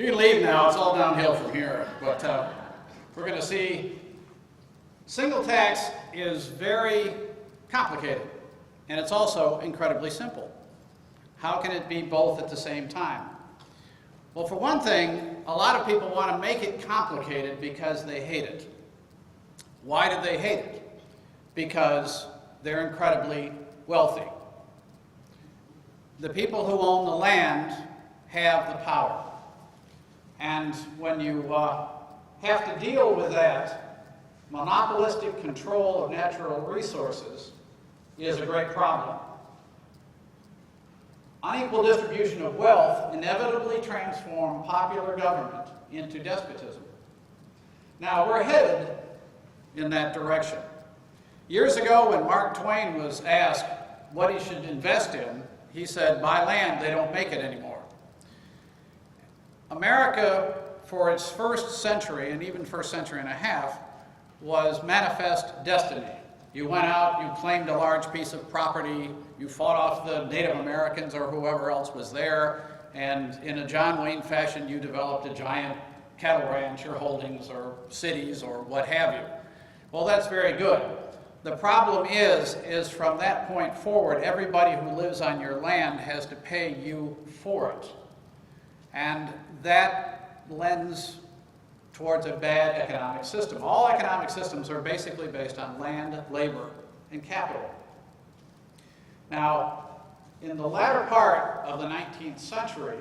You can leave now, it's all downhill from here. But we're going to see single tax is very complicated, and it's also incredibly simple. How can it be both at the same time? Well, for one thing, a lot of people want to make it complicated because they hate it. Why do they hate it? Because they're incredibly wealthy. The people who own the land have the power. And when you have to deal with that, monopolistic control of natural resources is a great problem. Unequal distribution of wealth inevitably transform popular government into despotism. Now, we're headed in that direction. Years ago, when Mark Twain was asked what he should invest in, he said, buy land, they don't make it anymore. America, for its first century, and even first century and a half, was manifest destiny. You went out, you claimed a large piece of property, you fought off the Native Americans or whoever else was there, and in a John Wayne fashion, you developed a giant cattle ranch or holdings or cities or what have you. Well, that's very good. The problem is from that point forward, everybody who lives on your land has to pay you for it. And that lends towards a bad economic system. All economic systems are basically based on land, labor, and capital. Now, in the latter part of the 19th century,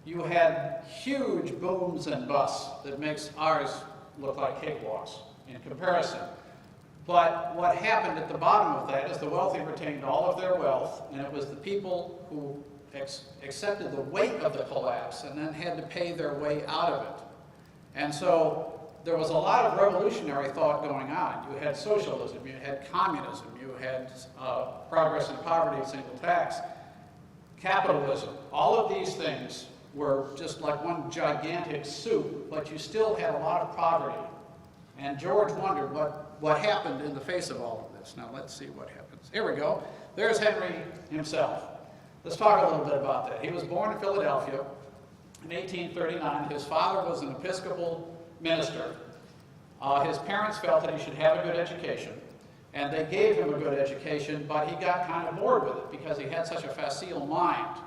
you had huge booms and busts that makes ours look like cakewalks in comparison. But what happened at the bottom of that is the wealthy retained all of their wealth, and it was the people who accepted the weight of the collapse and then had to pay their way out of it. And so there was a lot of revolutionary thought going on. You had socialism, you had communism, you had progress in poverty, single tax, capitalism. All of these things were just like one gigantic soup, but you still had a lot of poverty. And George wondered what happened in the face of all of this. Now let's see what happens. Here we go. There's Henry himself. Let's talk a little bit about that. He was born in Philadelphia in 1839. His father was an Episcopal minister. His parents felt that he should have a good education, and they gave him a good education, but he got kind of bored with it because he had such a facile mind.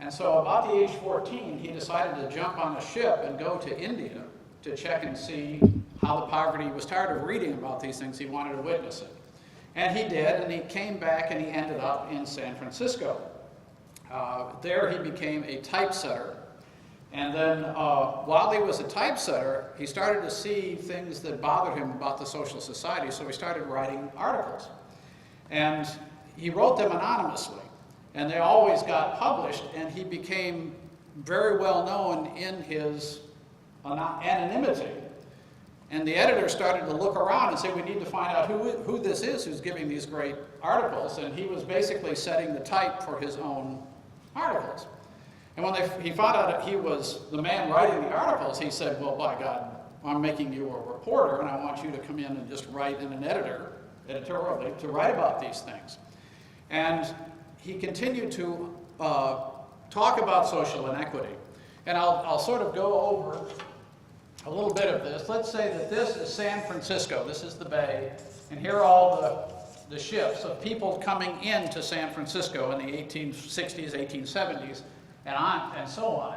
And so about the age 14, he decided to jump on a ship and go to India to check and see how the poverty, he was tired of reading about these things, he wanted to witness it. And he did, and he came back and he ended up in San Francisco. There he became a typesetter. And then while he was a typesetter, he started to see things that bothered him about the social society, so he started writing articles. And he wrote them anonymously, and they always got published, and he became very well known in his anonymity. And the editor started to look around and say, we need to find out who this is who's giving these great articles. And he was basically setting the type for his own articles. And when he found out that he was the man writing the articles, he said, well, by God, I'm making you a reporter, and I want you to come in and just write in an editorially, to write about these things. And he continued to talk about social inequity. And I'll sort of go over a little bit of this. Let's say that this is San Francisco. This is the bay. And here are all the ships of people coming into San Francisco in the 1860s, 1870s, and so on.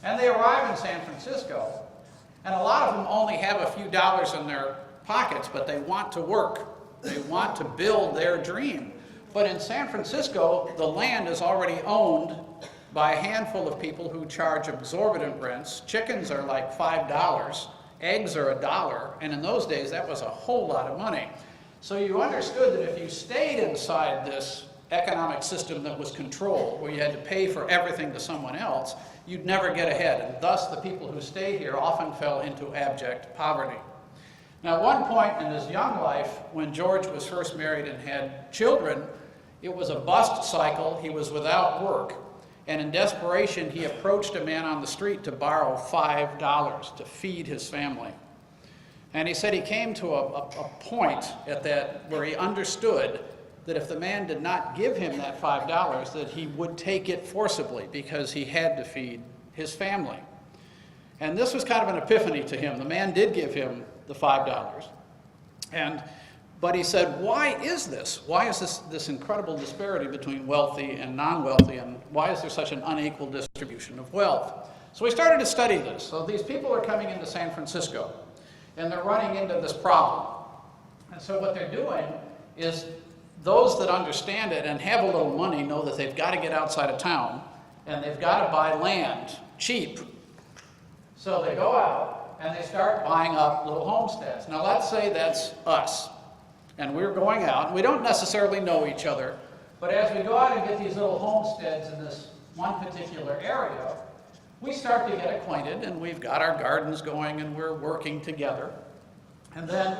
And they arrive in San Francisco, and a lot of them only have a few dollars in their pockets, but they want to work. They want to build their dream. But in San Francisco, the land is already owned by a handful of people who charge exorbitant rents. Chickens are like $5, eggs are $1, and in those days that was a whole lot of money. So you understood that if you stayed inside this economic system that was controlled, where you had to pay for everything to someone else, you'd never get ahead, and thus the people who stayed here often fell into abject poverty. Now, at one point in his young life, when George was first married and had children, it was a bust cycle. He was without work. And in desperation, he approached a man on the street to borrow $5 to feed his family. And he said he came to a point at that where he understood that if the man did not give him that $5, that he would take it forcibly because he had to feed his family. And this was kind of an epiphany to him. The man did give him the $5. But he said, why is this? Why is this incredible disparity between wealthy and non-wealthy, and why is there such an unequal distribution of wealth? So we started to study this. So these people are coming into San Francisco, and they're running into this problem. And so what they're doing is, those that understand it and have a little money know that they've got to get outside of town, and they've got to buy land cheap. So they go out and they start buying up little homesteads. Now let's say that's us, and we're going out, and we don't necessarily know each other, but as we go out and get these little homesteads in this one particular area, we start to get acquainted, and we've got our gardens going, and we're working together. And then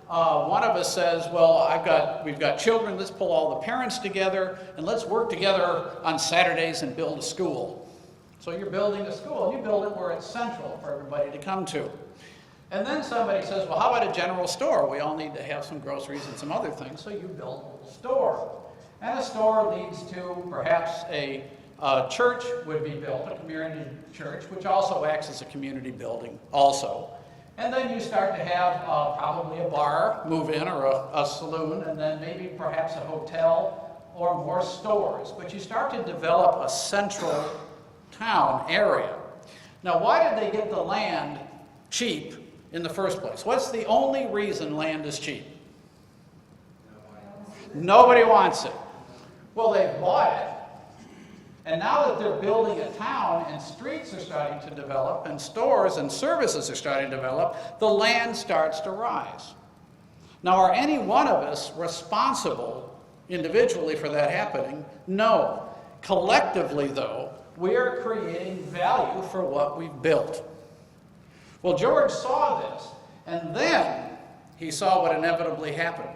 one of us says, well, we've got children, let's pull all the parents together, and let's work together on Saturdays and build a school. So you're building a school, and you build it where it's central for everybody to come to. And then somebody says, well, how about a general store? We all need to have some groceries and some other things, so you build a little store. And a store leads to perhaps a church would be built, a community church, which also acts as a community building also. And then you start to have probably a bar move in, or a saloon, and then maybe perhaps a hotel or more stores. But you start to develop a central town area. Now, why did they get the land cheap in the first place? What's the only reason land is cheap? Nobody wants it. Well, they bought it. And now that they're building a town, and streets are starting to develop, and stores and services are starting to develop, the land starts to rise. Now, are any one of us responsible individually for that happening? No. Collectively, though, we are creating value for what we've built. Well, George saw this, and then he saw what inevitably happened.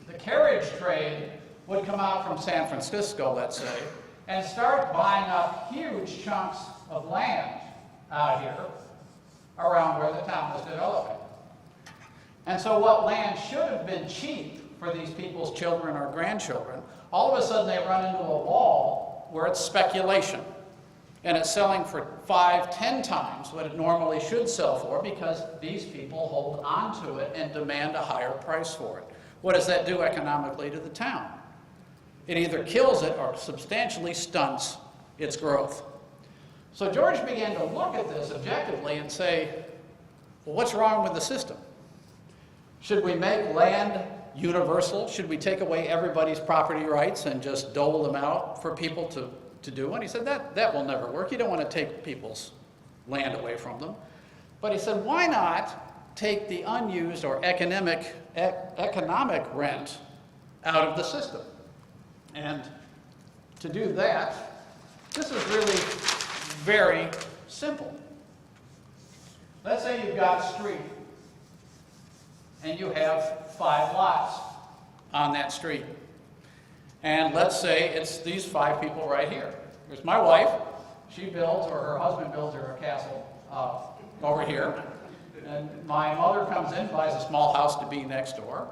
The carriage trade would come out from San Francisco, let's say, and start buying up huge chunks of land out here around where the town was developing. And so what land should have been cheap for these people's children or grandchildren, all of a sudden they run into a wall where it's speculation. And it's selling for 5, 10 times what it normally should sell for, because these people hold on to it and demand a higher price for it. What does that do economically to the town? It either kills it or substantially stunts its growth. So George began to look at this objectively and say, well, what's wrong with the system? Should we make land universal? Should we take away everybody's property rights and just dole them out for people to do? And he said, that will never work. You don't want to take people's land away from them. But he said, why not take the unused or economic rent out of the system? And to do that, this is really very simple. Let's say you've got a street, and you have 5 lots on that street. And let's say it's these 5 people right here. There's my wife. She builds, or her husband builds her a castle over here. And my mother comes in, buys a small house to be next door.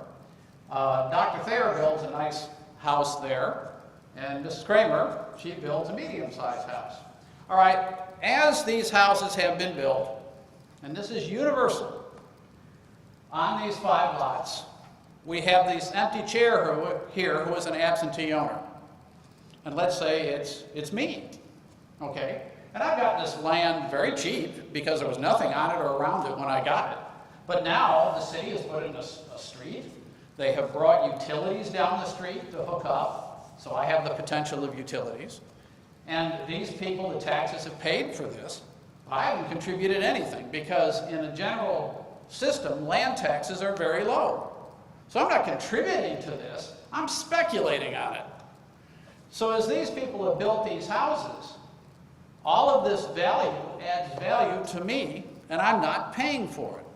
Dr. Thayer builds a nice house there. And Mrs. Kramer, she builds a medium-sized house. All right, as these houses have been built, and this is universal, on these 5 lots, we have this empty chair here who is an absentee owner. And let's say it's me, okay? And I've got this land very cheap because there was nothing on it or around it when I got it. But now the city has put in a street. They have brought utilities down the street to hook up, so I have the potential of utilities. And these people, the taxes have paid for this. I haven't contributed anything because in a general system, land taxes are very low. So I'm not contributing to this, I'm speculating on it. So as these people have built these houses, all of this value adds value to me, and I'm not paying for it.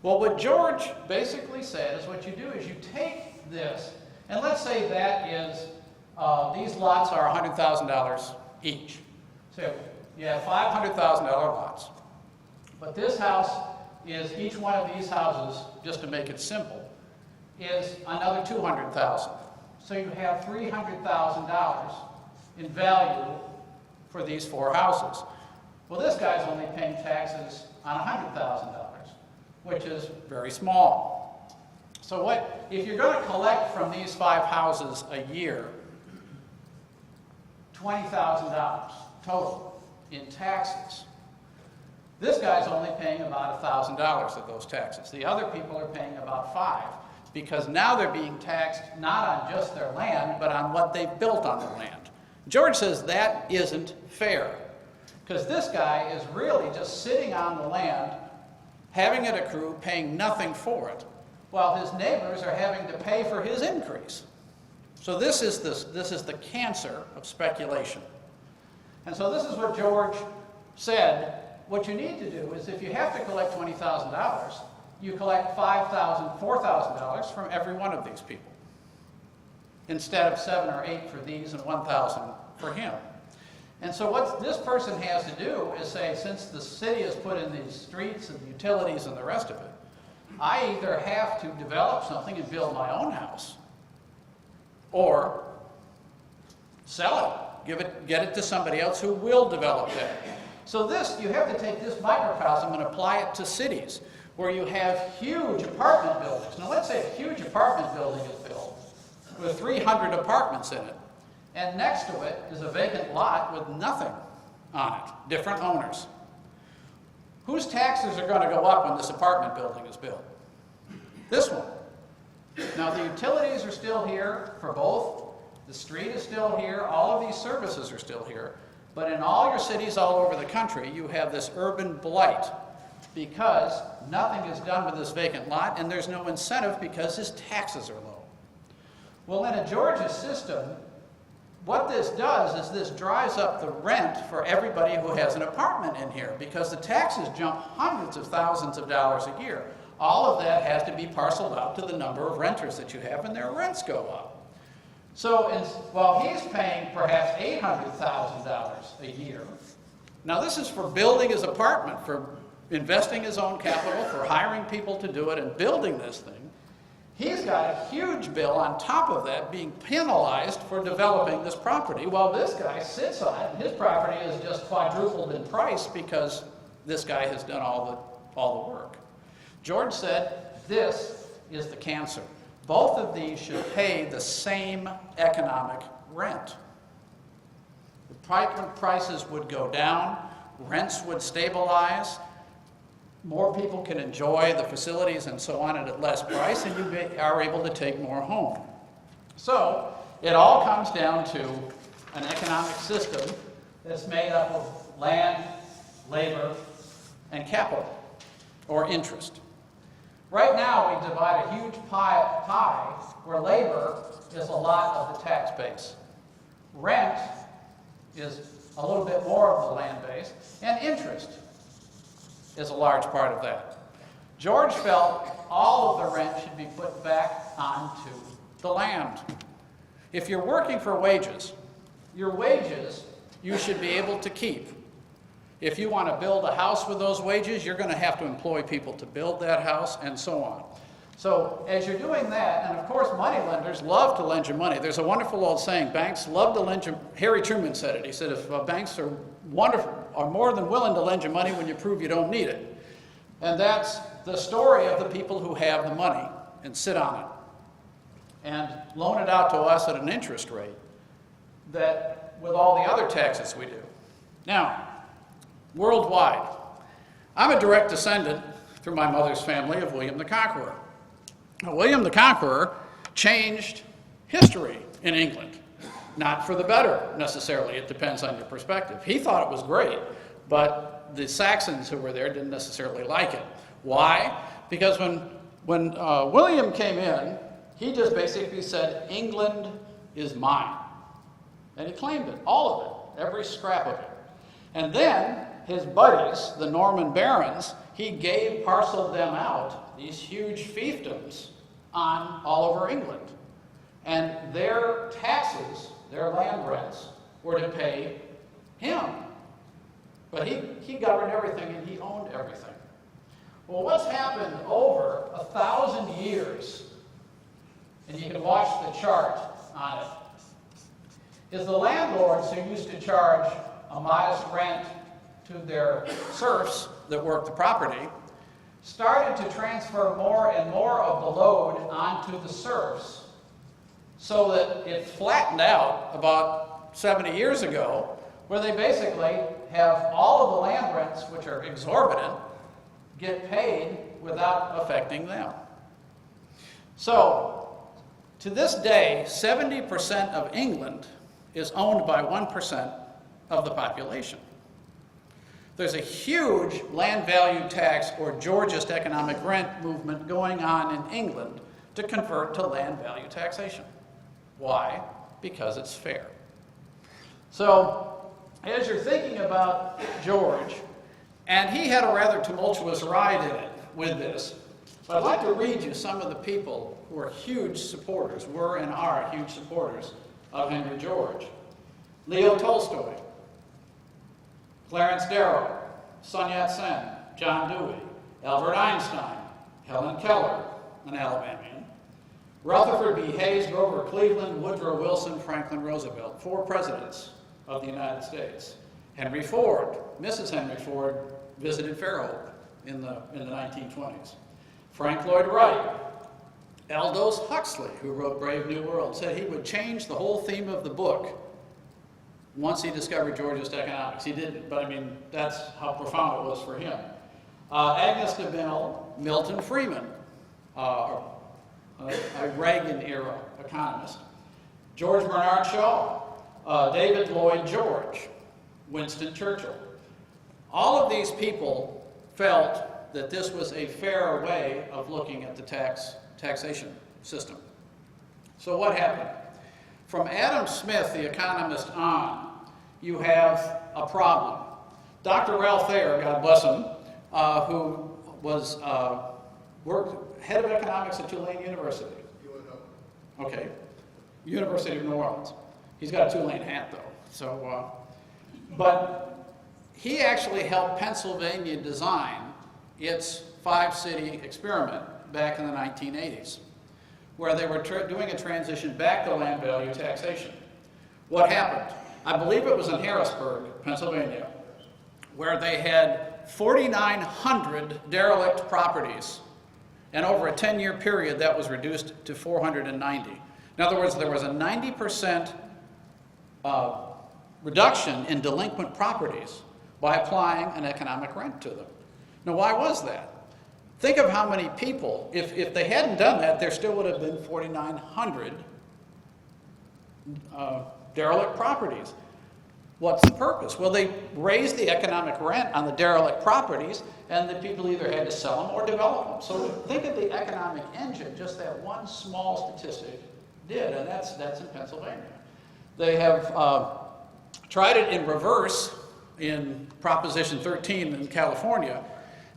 Well, what George basically said is what you do is you take this, and let's say that is, these lots are $100,000 each. So you have $500,000 lots. But this house is, each one of these houses, just to make it simple, is another $200,000. So you have $300,000 in value for these 4 houses. Well, this guy's only paying taxes on $100,000, which is very small. So what, if you're going to collect from these 5 houses a year, $20,000 total in taxes, this guy's only paying about $1,000 of those taxes. The other people are paying about $5,000, because now they're being taxed not on just their land, but on what they've built on the land. George says that isn't fair, because this guy is really just sitting on the land, having it accrue, paying nothing for it, while his neighbors are having to pay for his increase. So this is the cancer of speculation. And so this is what George said. What you need to do is, if you have to collect $20,000, you collect $5,000, $4,000 from every one of these people, instead of 7 or 8 for these and 1,000 for him. And so what this person has to do is say, since the city has put in these streets and utilities and the rest of it, I either have to develop something and build my own house, or sell it, get it to somebody else who will develop that. So this, you have to take this microcosm and apply it to cities, where you have huge apartment buildings. Now let's say a huge apartment building is built with 300 apartments in it, and next to it is a vacant lot with nothing on it, different owners. Whose taxes are going to go up when this apartment building is built? This one. Now the utilities are still here for both, the street is still here, all of these services are still here, but in all your cities all over the country, you have this urban blight, because nothing is done with this vacant lot, and there's no incentive because his taxes are low. Well, in a Georgist system, what this does is this drives up the rent for everybody who has an apartment in here, because the taxes jump hundreds of thousands of dollars a year. All of that has to be parceled out to the number of renters that you have, and their rents go up. So while he's paying perhaps $800,000 a year, now this is for building his apartment, for investing his own capital, for hiring people to do it and building this thing, he's got a huge bill on top of that being penalized for developing this property, while this guy sits on it and his property is just quadrupled in price because this guy has done all the work. George said, this is the cancer. Both of these should pay the same economic rent. The prices would go down, rents would stabilize, more people can enjoy the facilities and so on at less price, and you are able to take more home. So it all comes down to an economic system that's made up of land, labor, and capital, or interest. Right now, we divide a huge pie where labor is a lot of the tax base. Rent is a little bit more of the land base, and interest is a large part of that. George felt all of the rent should be put back onto the land. If you're working for wages, your wages you should be able to keep. If you want to build a house with those wages, you're going to have to employ people to build that house, and so on. So as you're doing that, and of course money lenders love to lend you money. There's a wonderful old saying, banks love to lend you, Harry Truman said it. He said, if banks are more than willing to lend you money when you prove you don't need it. And that's the story of the people who have the money and sit on it and loan it out to us at an interest rate that with all the other taxes we do. Now, worldwide, I'm a direct descendant through my mother's family of William the Conqueror. Now, William the Conqueror changed history in England. Not for the better, necessarily. It depends on your perspective. He thought it was great, but the Saxons who were there didn't necessarily like it. Why? Because when William came in, he just basically said, England is mine. And he claimed it, all of it, every scrap of it. And then his buddies, the Norman barons, he parceled them out, these huge fiefdoms, on all over England. And their taxes, their land rents, were to pay him. But he governed everything and he owned everything. Well, what's happened over 1,000 years, and you can watch the chart on it, is the landlords who used to charge a modest rent to their serfs that worked the property, started to transfer more and more of the load onto the serfs, so that it flattened out about 70 years ago, where they basically have all of the land rents, which are exorbitant, get paid without affecting them. So, to this day, 70% of England is owned by 1% of the population. There's a huge land value tax or Georgist economic rent movement going on in England to convert to land value taxation. Why? Because it's fair. So, as you're thinking about George, and he had a rather tumultuous ride in it with this, but I'd like to read you some of the people who are huge supporters, were and are huge supporters of Henry George. Leo Tolstoy, Clarence Darrow, Sun Yat-sen, John Dewey, Albert Einstein, Helen Keller, an Alabamian, Rutherford B. Hayes, Grover Cleveland, Woodrow Wilson, Franklin Roosevelt, 4 presidents of the United States. Henry Ford, Mrs. Henry Ford, visited Fairhope in the 1920s. Frank Lloyd Wright, Aldous Huxley, who wrote Brave New World, said he would change the whole theme of the book once he discovered Georgist economics. He didn't, but I mean, that's how profound it was for him. Agnes de Mille, Milton Friedman, a Reagan-era economist. George Bernard Shaw, David Lloyd George, Winston Churchill. All of these people felt that this was a fair way of looking at the taxation system. So what happened? From Adam Smith, the economist, on, you have a problem. Dr. Ralph Thayer, God bless him, who was head of economics at Tulane University. Okay, University of New Orleans. He's got a Tulane hat, though. So, but he actually helped Pennsylvania design its 5-city experiment back in the 1980s, where they were doing a transition back to land value taxation. What happened? I believe it was in Harrisburg, Pennsylvania, where they had 4,900 derelict properties, and over a 10-year period that was reduced to 490. In other words, there was a 90% reduction in delinquent properties by applying an economic rent to them. Now, why was that? Think of how many people, if they hadn't done that, there still would have been 4,900 derelict properties. What's the purpose? Well, they raised the economic rent on the derelict properties, and the people either had to sell them or develop them. So think of the economic engine, just that one small statistic did, and that's in Pennsylvania. They have tried it in reverse in Proposition 13 in California,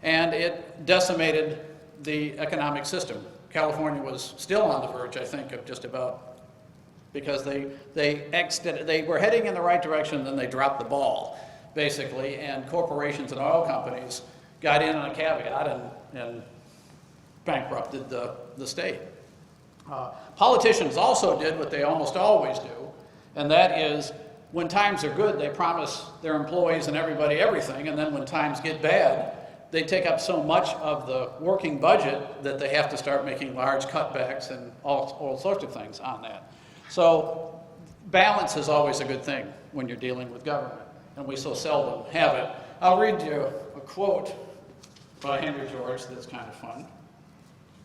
and it decimated the economic system. California was still on the verge, I think, of just about, because they were heading in the right direction, then they dropped the ball, basically, and corporations and oil companies got in on a caveat and bankrupted the state. Politicians also did what they almost always do, and that is, when times are good, they promise their employees and everybody everything, and then when times get bad, they take up so much of the working budget that they have to start making large cutbacks and all sorts of things on that. So balance is always a good thing when you're dealing with government, and we so seldom have it. I'll read you a quote by Henry George that's kind of fun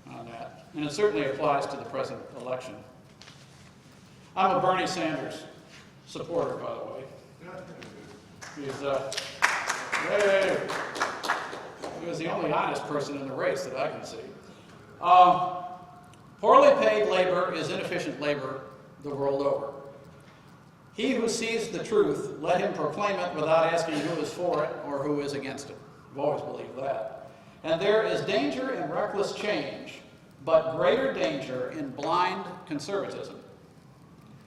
on that, and it certainly applies to the present election. I'm a Bernie Sanders supporter, by the way. He was the only honest person in the race that I can see. Poorly paid labor is inefficient labor the world over. He who sees the truth, let him proclaim it without asking who is for it or who is against it. I've always believed that. And there is danger in reckless change, but greater danger in blind conservatism.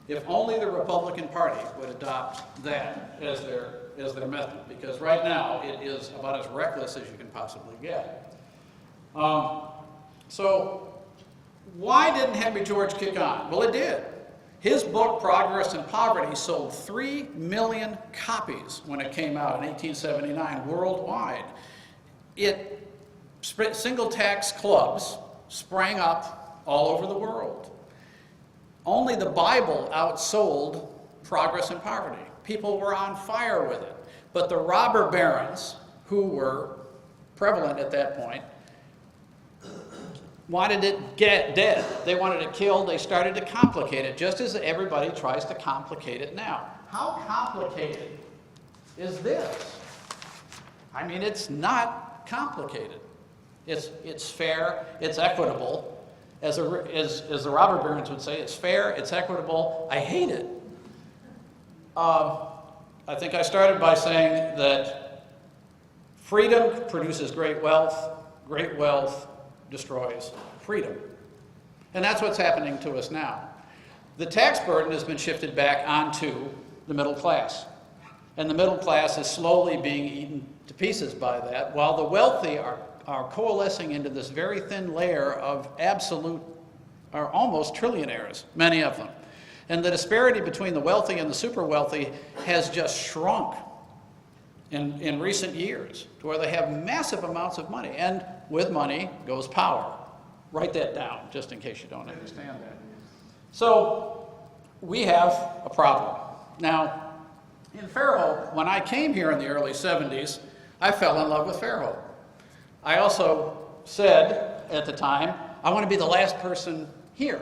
If only the Republican Party would adopt that as their method, because right now it is about as reckless as you can possibly get. So why didn't Henry George kick on? Well, it did. His book, Progress and Poverty, sold 3 million copies when it came out in 1879 worldwide. Single tax clubs sprang up all over the world. Only the Bible outsold Progress and Poverty. People were on fire with it. But the robber barons, who were prevalent at that point, wanted it dead. They wanted it killed. They started to complicate it, just as everybody tries to complicate it now. How complicated is this? I mean, it's not complicated. It's fair, it's equitable. As the robber barons would say, it's fair, it's equitable, I hate it. I think I started by saying that freedom produces great wealth destroys freedom. And that's what's happening to us now. The tax burden has been shifted back onto the middle class. And the middle class is slowly being eaten to pieces by that, while the wealthy are coalescing into this very thin layer of absolute, or almost trillionaires, many of them. And the disparity between the wealthy and the super wealthy has just shrunk in recent years, to where they have massive amounts of money. And with money goes power. Write that down, just in case you don't understand that. So we have a problem. Now, in Fairhope, when I came here in the early 70s, I fell in love with Fairhope. I also said at the time, I want to be the last person here.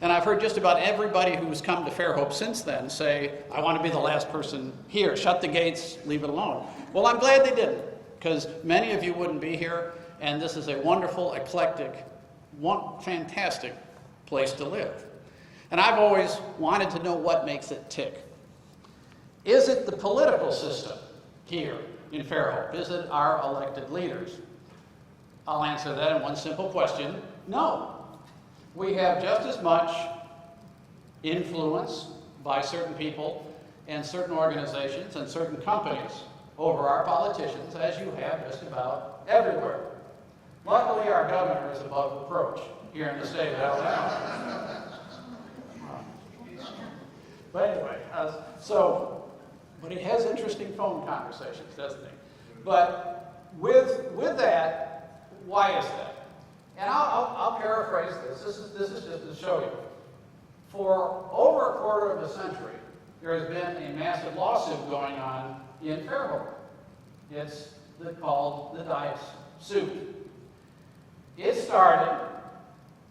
And I've heard just about everybody who's come to Fairhope since then say, I want to be the last person here. Shut the gates, leave it alone. Well, I'm glad they didn't, because many of you wouldn't be here, and this is a wonderful, eclectic, fantastic place to live. And I've always wanted to know what makes it tick. Is it the political system here in Fairhope? Is it our elected leaders? I'll answer that in one simple question. No. We have just as much influence by certain people and certain organizations and certain companies over our politicians as you have just about everywhere. Luckily, our governor is above reproach here in the state of Alabama. But anyway, but he has interesting phone conversations, doesn't he? But with that, why is that? And I'll paraphrase this. This is just to show you. For over a quarter of a century, there has been a massive lawsuit going on in Fairhope. It's called the Dice suit. It started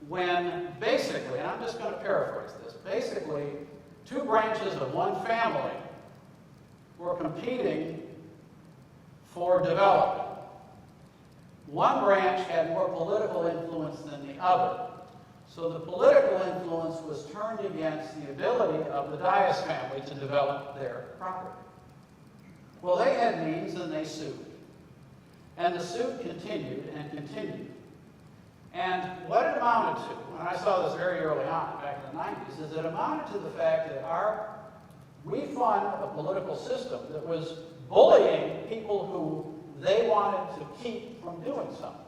when basically, and I'm just going to paraphrase this, basically 2 branches of one family were competing for development. One branch had more political influence than the other. So the political influence was turned against the ability of the Dias family to develop their property. Well, they had means and they sued. And the suit continued and continued. And what it amounted to, and I saw this very early on, back in the 90s, is it amounted to the fact that we fund a political system that was bullying people who they wanted to keep from doing something.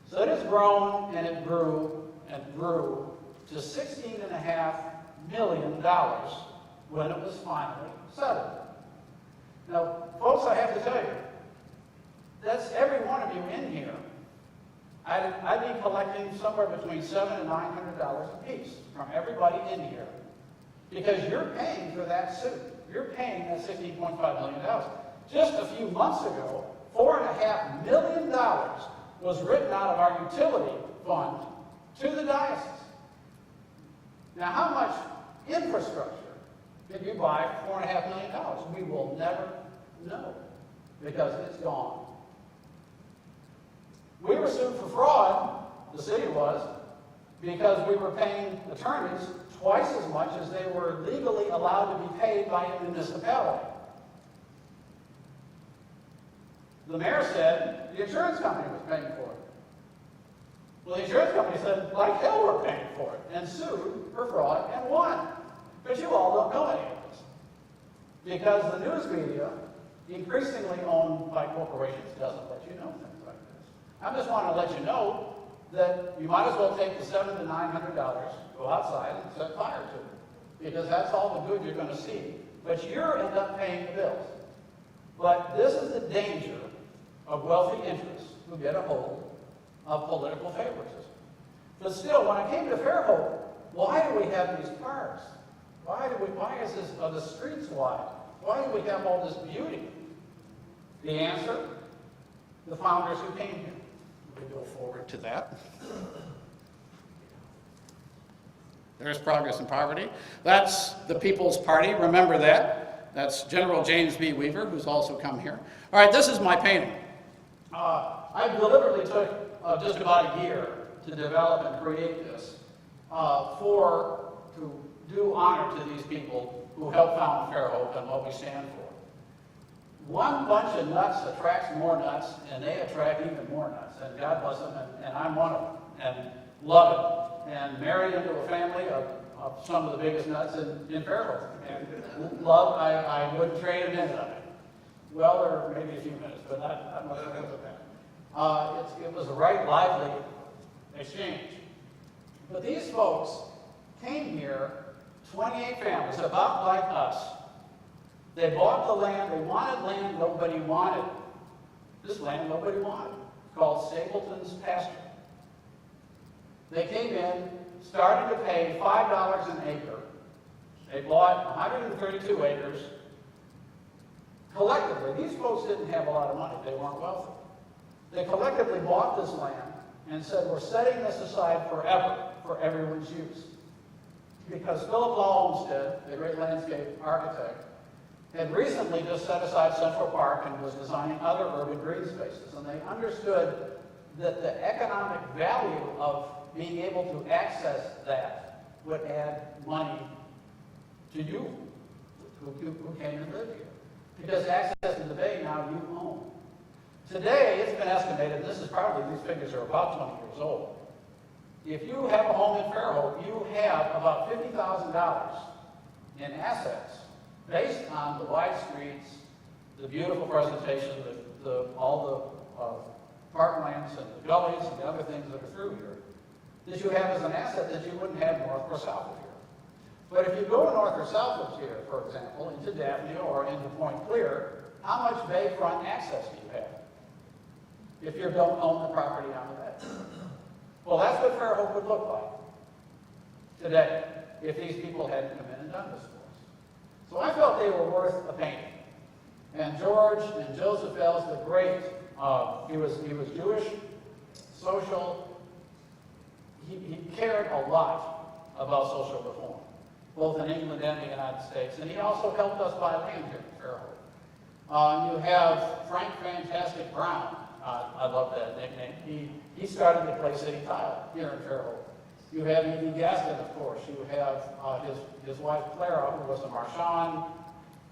So it has grown and it grew and grew to $16.5 million when it was finally settled. Now, folks, I have to tell you, that's every one of you in here. I'd be collecting somewhere between $700 and $900 a piece from everybody in here, because you're paying for that suit. You're paying that $16.5 million. Just a few months ago, $4.5 million was written out of our utility fund to the diocese. Now, how much infrastructure did you buy for $4.5 million? We will never know, because it's gone. We were sued for fraud, the city was, because we were paying attorneys twice as much as they were legally allowed to be paid by a municipality. The mayor said the insurance company was paying for it. Well, the insurance company said, like hell we're paying for it, and sued for fraud and won. But you all don't know any of this, because the news media, increasingly owned by corporations, doesn't let you know things like this. I just want to let you know that you might as well take the $700 to $900, go outside and set fire to it, because that's all the good you're going to see. But you're end up paying the bills. But this is the danger of wealthy interests who get a hold of political favoritism. But still, when I came to Fairhope, why do we have these cars? Why is this, are the streets wide? Why do we have all this beauty? The answer, the founders who came here. We go forward to that. There's Progress and Poverty. That's the People's Party. Remember that. That's General James B. Weaver, who's also come here. All right, this is my painting. I deliberately took just about a year to develop and create this to do honor to these people who helped found Fairhope and what we stand for. One bunch of nuts attracts more nuts, and they attract even more nuts. And God bless them, and I'm one of them, and love it. And married into a family of some of the biggest nuts in Fairhope. And love, I wouldn't trade a minute of it. Well, there are maybe a few minutes, but not much of that. It was a right lively exchange. But these folks came here, 28 families, about like us. They bought the land, they wanted land nobody wanted. This land nobody wanted, called Stapleton's pasture. They came in, started to pay $5 an acre. They bought 132 acres. Collectively, these folks didn't have a lot of money, they weren't wealthy. They collectively bought this land and said, we're setting this aside forever for everyone's use. Because Philip Law Olmsted, the great landscape architect, had recently just set aside Central Park and was designing other urban green spaces. And they understood that the economic value of being able to access that would add money to you who came and lived here. Because access to the bay now you own. Today, it's been estimated, this is probably, these figures are about 20 years old. If you have a home in Fairhope, you have about $50,000 in assets based on the wide streets, the beautiful presentation, all the parklands and the gullies and the other things that are through here, that you have as an asset that you wouldn't have north or south of here. But if you go north or south of here, for example, into Daphne or into Point Clear, how much bayfront access do you have if you don't own the property on the bay? Well, that's what Fairhope would look like today if these people hadn't come in and done this for us. So I felt they were worth a painting. And George and Joseph Ells, the great, he was Jewish, social. He cared a lot about social reform, both in England and the United States. And he also helped us buy land here in Fairhope. You have Frank Fantastic Brown. I love that nickname. He started to play city tile here in Fairhope. You have E.D. Gaston, of course. You have his wife Clara, who was a Marchand.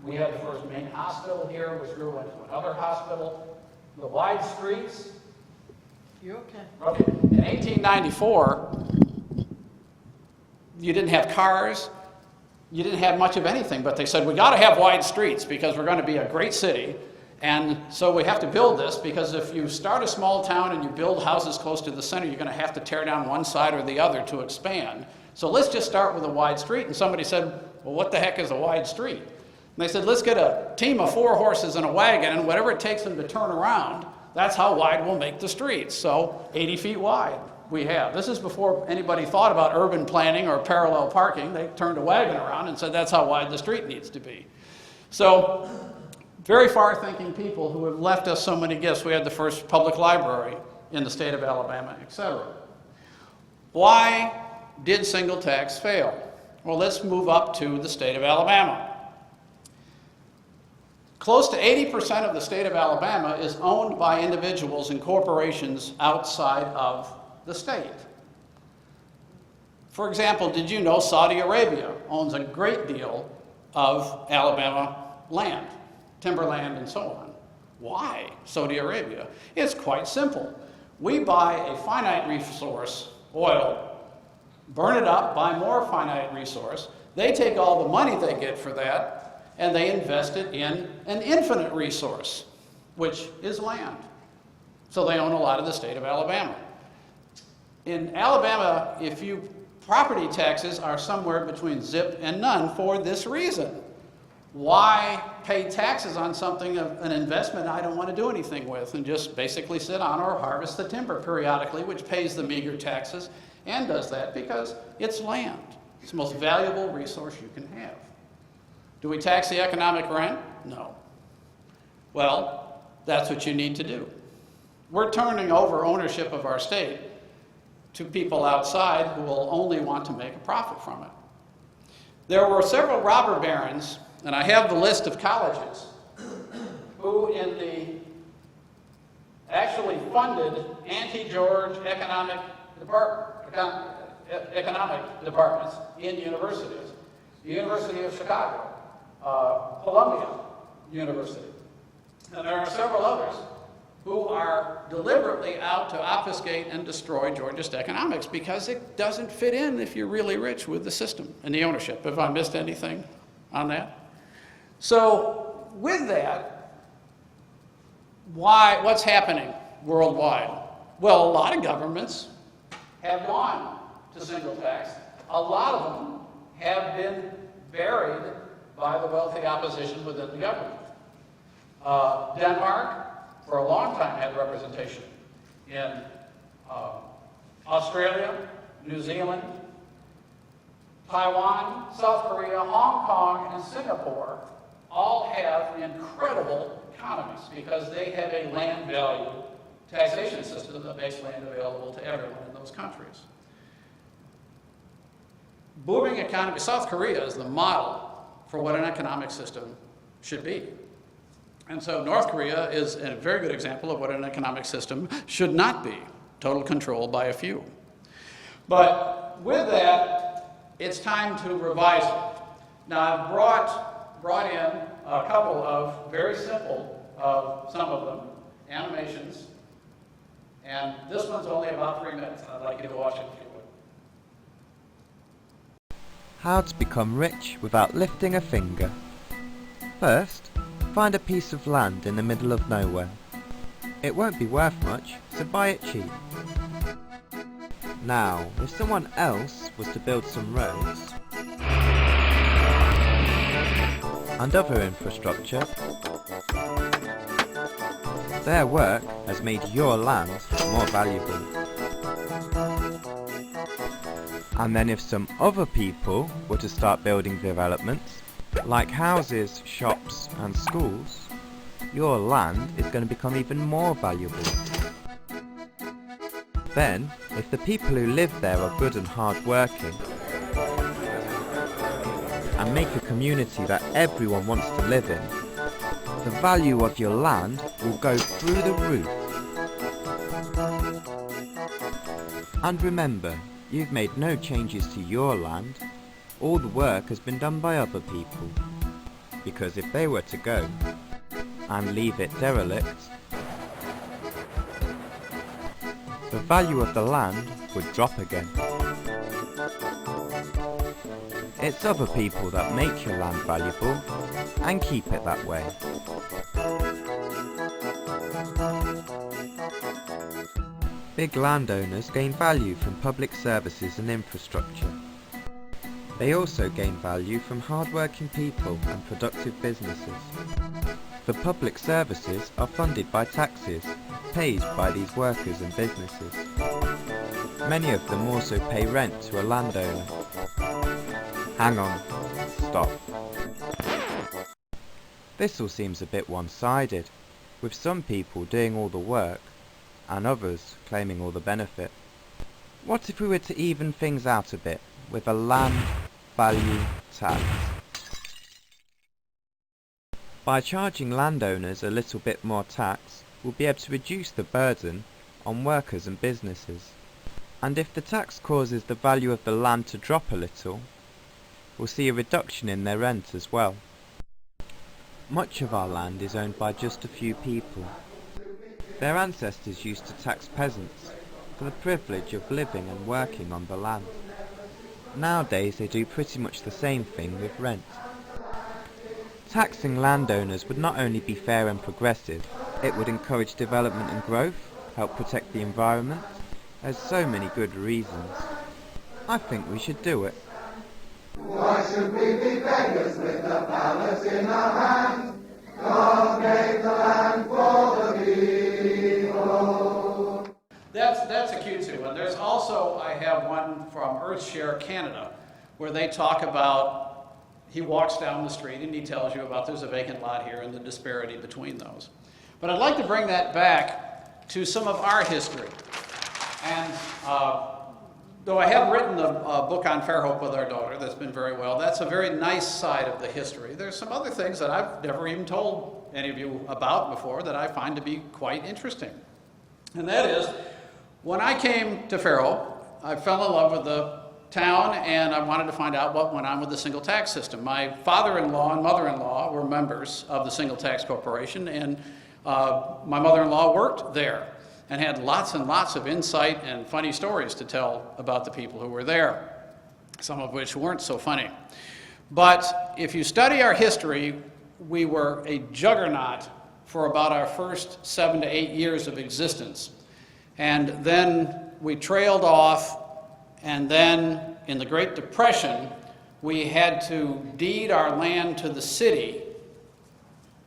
We had the first main hospital here, which grew into another hospital. The wide streets. You okay? Okay. In 1894, you didn't have cars. You didn't have much of anything, but they said, we got to have wide streets because we're going to be a great city. And so we have to build this because if you start a small town and you build houses close to the center, you're going to have to tear down one side or the other to expand. So let's just start with a wide street. And somebody said, well, what the heck is a wide street? And they said, let's get a team of 4 horses and a wagon, and whatever it takes them to turn around, that's how wide we'll make the streets. So 80 feet wide we have. This is before anybody thought about urban planning or parallel parking. They turned a wagon around and said that's how wide the street needs to be. So very far-thinking people who have left us so many gifts. We had the first public library in the state of Alabama, etc. Why did single tax fail? Well, let's move up to the state of Alabama. Close to 80% of the state of Alabama is owned by individuals and corporations outside of the state. For example, did you know Saudi Arabia owns a great deal of Alabama land? Timberland and so on. Why Saudi Arabia? It's quite simple. We buy a finite resource, oil, burn it up, buy more finite resource. They take all the money they get for that and they invest it in an infinite resource, which is land. So they own a lot of the state of Alabama. In Alabama, property taxes are somewhere between zip and none for this reason. Why pay taxes on something of an investment I don't want to do anything with and just basically sit on or harvest the timber periodically, which pays the meager taxes and does that because it's land. It's the most valuable resource you can have. Do we tax the economic rent? No. Well, that's what you need to do. We're turning over ownership of our state to people outside who will only want to make a profit from it. There were several robber barons, and I have the list of colleges, who actually funded anti-George economic departments in universities. The University of Chicago, Columbia University, and there are several others who are deliberately out to obfuscate and destroy Georgist economics because it doesn't fit in if you're really rich with the system and the ownership. Have I missed anything on that? So with that, what's happening worldwide? Well, a lot of governments have gone to single tax. A lot of them have been buried by the wealthy opposition within the government. Denmark, for a long time, had representation in Australia, New Zealand, Taiwan, South Korea, Hong Kong, and Singapore all have incredible economies because they have a land value taxation system that makes land available to everyone in those countries. Booming economy, South Korea is the model for what an economic system should be. And so North Korea is a very good example of what an economic system should not be, total control by a few. But with that, it's time to revise it. Now I've brought in a couple of very simple, some of them, animations, and this one's only about 3 minutes. I'd like you to watch it if you would. How to become rich without lifting a finger. First, find a piece of land in the middle of nowhere. It won't be worth much, so buy it cheap. Now, if someone else was to build some roads and other infrastructure, their work has made your land more valuable. And then if some other people were to start building developments, like houses, shops and schools, your land is going to become even more valuable. Then, if the people who live there are good and hard working, and make a community that everyone wants to live in, the value of your land will go through the roof. And remember, you've made no changes to your land. All the work has been done by other people. Because if they were to go and leave it derelict, the value of the land would drop again. It's other people that make your land valuable and keep it that way. Big landowners gain value from public services and infrastructure. They also gain value from hard-working people and productive businesses. The public services are funded by taxes paid by these workers and businesses. Many of them also pay rent to a landowner. Hang on, stop. This all seems a bit one-sided, with some people doing all the work and others claiming all the benefit. What if we were to even things out a bit with a land value tax? By charging landowners a little bit more tax, we'll be able to reduce the burden on workers and businesses. And if the tax causes the value of the land to drop a little, we'll see a reduction in their rent as well. Much of our land is owned by just a few people. Their ancestors used to tax peasants for the privilege of living and working on the land. Nowadays they do pretty much the same thing with rent. Taxing landowners would not only be fair and progressive, it would encourage development and growth, help protect the environment, There's so many good reasons. I think we should do it. Why should we be beggars with the ballots in our hands? God gave the land for the people. That's a cutesy one. There's also, I have one from Earthshare Canada, where they talk about, he walks down the street and he tells you about there's a vacant lot here and the disparity between those. But I'd like to bring that back to some of our history. And though I have written a book on Fairhope with our daughter that's been very well, that's a very nice side of the history. There's some other things that I've never even told any of you about before that I find to be quite interesting. And that is, when I came to Farrell, I fell in love with the town and I wanted to find out what went on with the single tax system. My father-in-law and mother-in-law were members of the Single Tax Corporation, and my mother-in-law worked there and had lots and lots of insight and funny stories to tell about the people who were there, some of which weren't so funny. But if you study our history, we were a juggernaut for about our first 7 to 8 years of existence. And then we trailed off, and then in the Great Depression, we had to deed our land to the city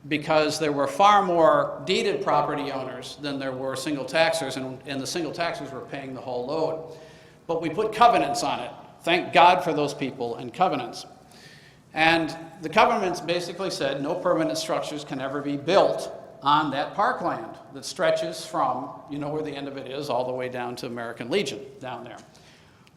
because there were far more deeded property owners than there were single taxers, and the single taxers were paying the whole load. But we put covenants on it. Thank God for those people and covenants. And the covenants basically said no permanent structures can ever be built on that parkland that stretches from, you know where the end of it is, all the way down to American Legion down there.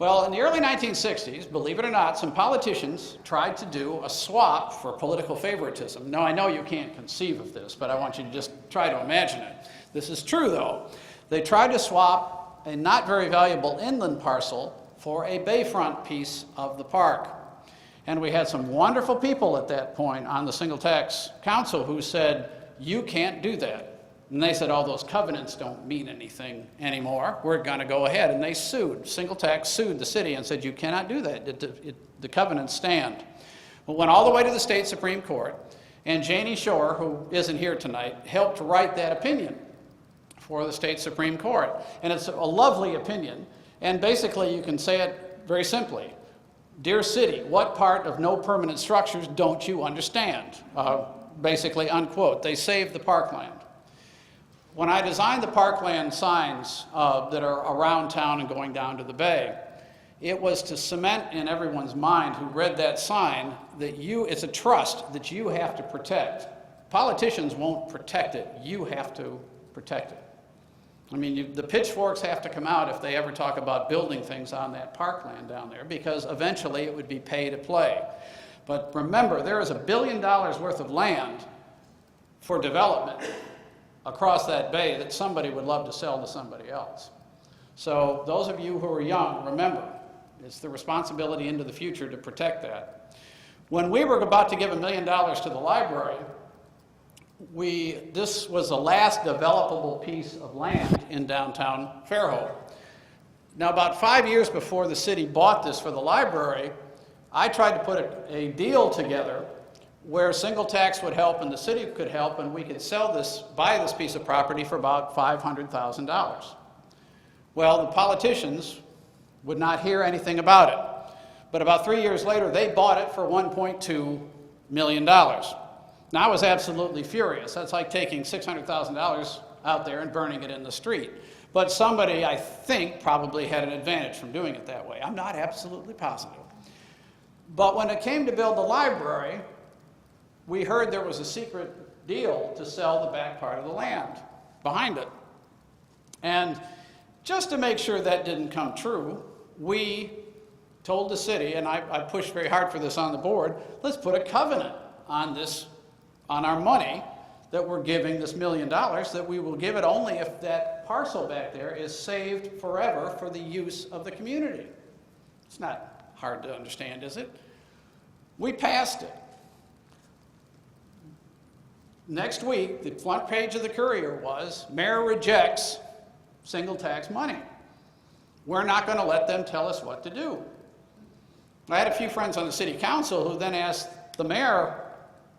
Well, in the early 1960s, believe it or not, some politicians tried to do a swap for political favoritism. Now, I know you can't conceive of this, but I want you to just try to imagine it. This is true, though. They tried to swap a not very valuable inland parcel for a bayfront piece of the park. And we had some wonderful people at that point on the Single Tax Council who said, you can't do that. And they said, oh, those covenants don't mean anything anymore. We're going to go ahead. And they sued. Single Tax sued the city and said, you cannot do that. The covenants stand. Well, went all the way to the state Supreme Court. And Janie Shore, who isn't here tonight, helped write that opinion for the state Supreme Court. And it's a lovely opinion. And basically, you can say it very simply. Dear city, what part of no permanent structures don't you understand? Basically, unquote. They saved the parkland. When I designed the parkland signs that are around town and going down to the bay, it was to cement in everyone's mind who read that sign that it's a trust that you have to protect. Politicians won't protect it. You have to protect it. I mean, the pitchforks have to come out if they ever talk about building things on that parkland down there, because eventually it would be pay to play. But remember, there is $1 billion worth of land for development across that bay that somebody would love to sell to somebody else. So those of you who are young, remember, it's the responsibility into the future to protect that. When we were about to give $1 million to the library, this was the last developable piece of land in downtown Fairhope. Now, about 5 years before the city bought this for the library, I tried to put a deal together where single tax would help and the city could help, and we could buy this piece of property for about $500,000. Well, the politicians would not hear anything about it. But about 3 years later, they bought it for $1.2 million. Now, I was absolutely furious. That's like taking $600,000 out there and burning it in the street. But somebody, I think, probably had an advantage from doing it that way. I'm not absolutely positive. But when it came to build the library, we heard there was a secret deal to sell the back part of the land behind it. And just to make sure that didn't come true, we told the city, and I pushed very hard for this on the board, let's put a covenant on our money that we're giving, this $1 million, that we will give it only if that parcel back there is saved forever for the use of the community. It's not hard to understand, is it? We passed it. Next week, the front page of the Courier was, Mayor rejects single tax money. We're not going to let them tell us what to do. I had a few friends on the city council who then asked the mayor,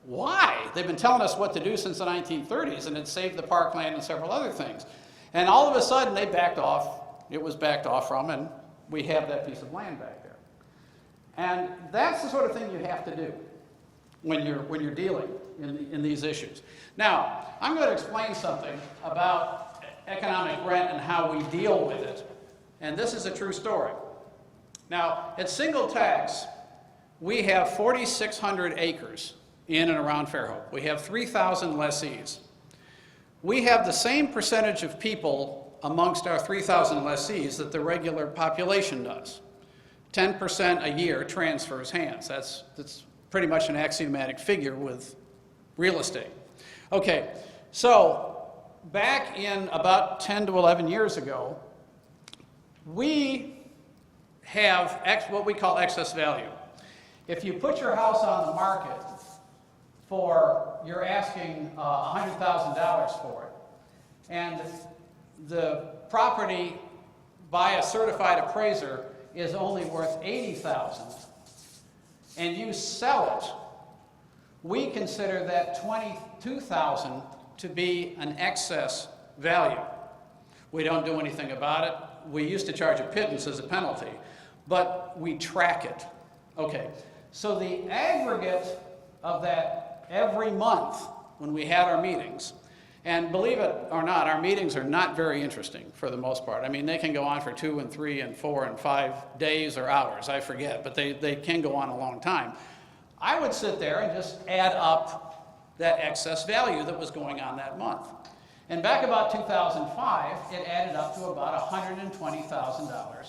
why? They've been telling us what to do since the 1930s, and it saved the parkland and several other things. And all of a sudden, they backed off It was backed off from, and we have that piece of land back there. And that's the sort of thing you have to do when you're dealing in these issues. Now, I'm going to explain something about economic rent and how we deal with it. And this is a true story. Now, at single tax, we have 4,600 acres in and around Fairhope. We have 3,000 lessees. We have the same percentage of people amongst our 3,000 lessees that the regular population does. 10% a year transfers hands. That's pretty much an axiomatic figure with real estate. Okay, so back in about 10 to 11 years ago, we have what we call excess value. If you put your house on the market you're asking $100,000 for it, and the property by a certified appraiser is only worth $80,000, and you sell it, we consider that $22,000 to be an excess value. We don't do anything about it. We used to charge a pittance as a penalty, but we track it. Okay, so the aggregate of that every month when we had our meetings, and believe it or not, our meetings are not very interesting for the most part. I mean, they can go on for 2 and 3 and 4 and 5 days or hours, I forget, but they can go on a long time. I would sit there and just add up that excess value that was going on that month. And back about 2005, it added up to about $120,000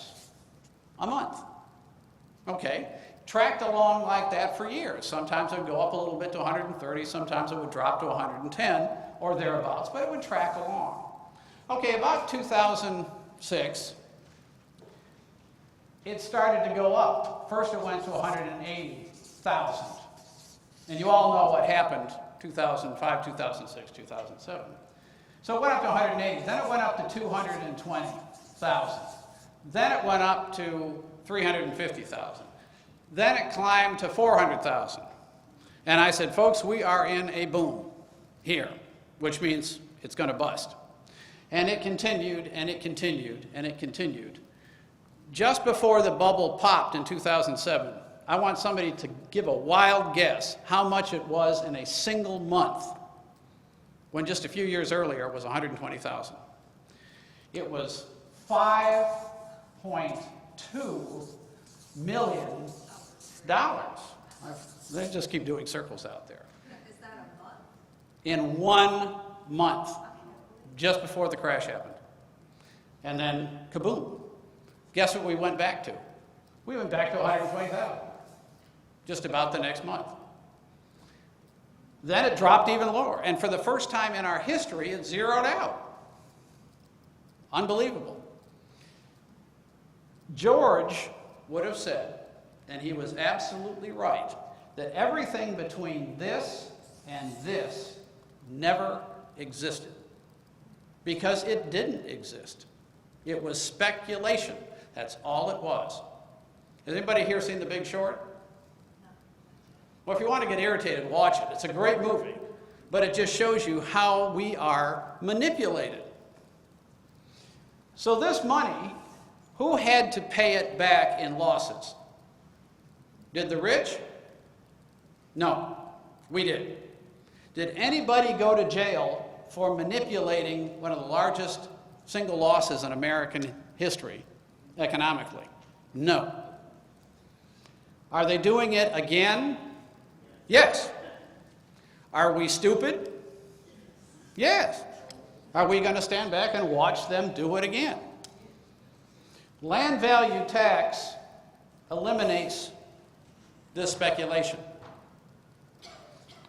a month. Okay, tracked along like that for years. Sometimes it would go up a little bit to 130, sometimes it would drop to 110 or thereabouts, but it would track along. Okay, about 2006, it started to go up. First it went to 180,000. And you all know what happened 2005, 2006, 2007. So it went up to 180, then it went up to 220,000. Then it went up to 350,000. Then it climbed to 400,000. And I said, folks, we are in a boom here, which means it's going to bust. And it continued, and it continued, and it continued. Just before the bubble popped in 2007, I want somebody to give a wild guess how much it was in a single month, when just a few years earlier it was 120,000. It was $5.2 million. They just keep doing circles out there. Is that a month? In 1 month, just before the crash happened. And then kaboom. Guess what we went back to? We went back to 120,000, just about the next month. Then it dropped even lower, and for the first time in our history, it zeroed out. Unbelievable. George would have said, and he was absolutely right, that everything between this and this never existed, because it didn't exist. It was speculation. That's all it was. Has anybody here seen The Big Short? Well, if you want to get irritated, watch it. It's a great movie, but it just shows you how we are manipulated. So this money, who had to pay it back in losses? Did the rich? No, we did. Did anybody go to jail for manipulating one of the largest single losses in American history economically? No. Are they doing it again? Yes. Are we stupid? Yes. Are we going to stand back and watch them do it again? Land value tax eliminates this speculation.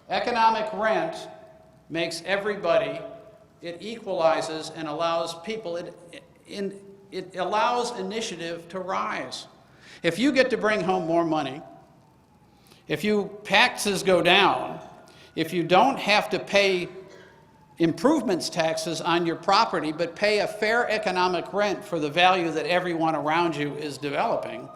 Economic rent makes everybody, it equalizes and allows people, it allows initiative to rise. If you get to bring home more money, if taxes go down, if you don't have to pay improvements taxes on your property, but pay a fair economic rent for the value that everyone around you is developing,